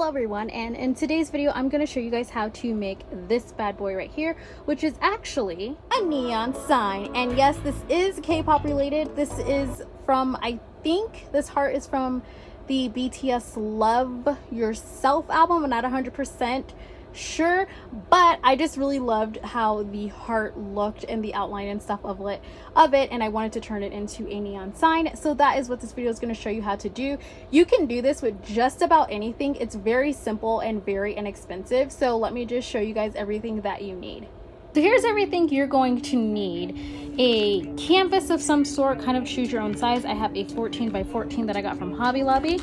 everyone, and in today's video I'm going to show you guys how to make this bad boy right here, which is actually a neon sign. And yes, this is K-pop related. This is from, I think this heart is from the BTS Love Yourself album. I'm not 100% sure, but I just really loved how the heart looked and the outline and stuff of it, and I wanted to turn it into a neon sign. So that is what this video is going to show you how to do. You can do this with just about anything. It's very simple and very inexpensive. So let me just show you guys everything that you need. So here's everything you're going to need. A canvas of some sort, kind of choose your own size. I have a 14 by 14 that I got from Hobby Lobby.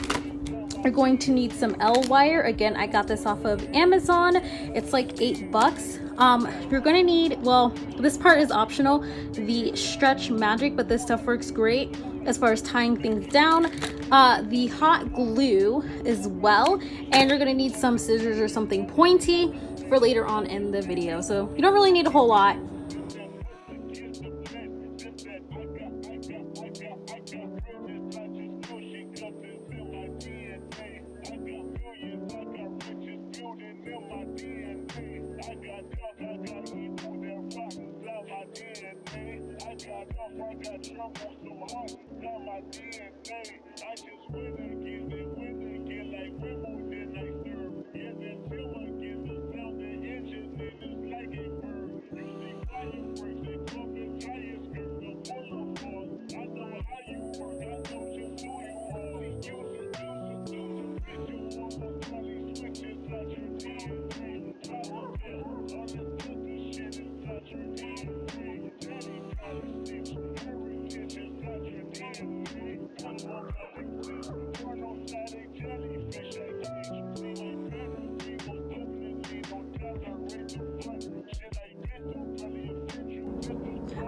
You're going to need some L wire. Again, I got this off of Amazon. It's like $8. You're gonna need, well, this part is optional, the stretch magic, but this stuff works great as far as tying things down. The hot glue as well, and you're gonna need some scissors or something pointy for later on in the video. So you don't really need a whole lot.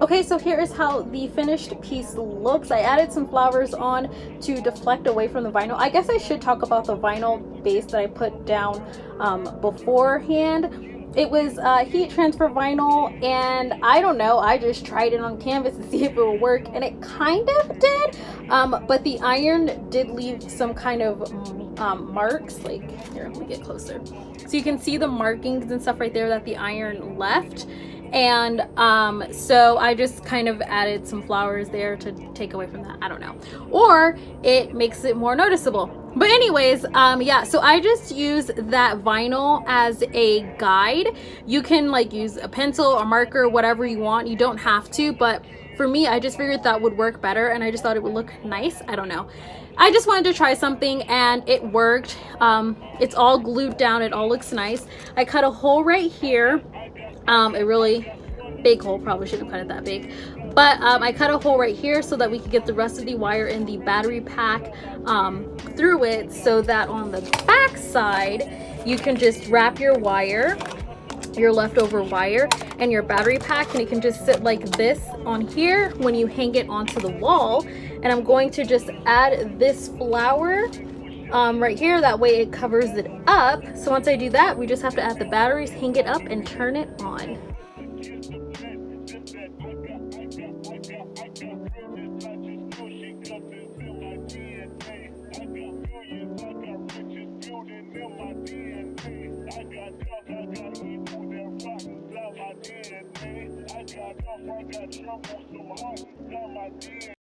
Okay, so here is how the finished piece looks. I added some flowers on to deflect away from the vinyl. I guess I should talk about the vinyl base that I put down beforehand. It was heat transfer vinyl, and I don't know, I just tried it on canvas to see if it would work, and it kind of did, but the iron did leave some kind of marks. Like, here, let me get closer. So you can see the markings and stuff right there that the iron left. And so I just kind of added some flowers there to take away from that. I don't know, or it makes it more noticeable. But anyways, yeah, so I just use that vinyl as a guide. You can like use a pencil or marker, whatever you want. You don't have to, but for me, I just figured that would work better, and I just thought it would look nice. I don't know, I just wanted to try something, and it worked. It's all glued down. It all looks nice. I cut a hole right here. A really big hole, probably shouldn't have cut it that big, but I cut a hole right here so that we could get the rest of the wire in the battery pack through it, so that on the back side you can just wrap your wire, your leftover wire, and your battery pack, and it can just sit like this on here when you hang it onto the wall. And I'm going to just add this flower right here, that way it covers it up. So once I do that, we just have to add the batteries, hang it up, and turn it on.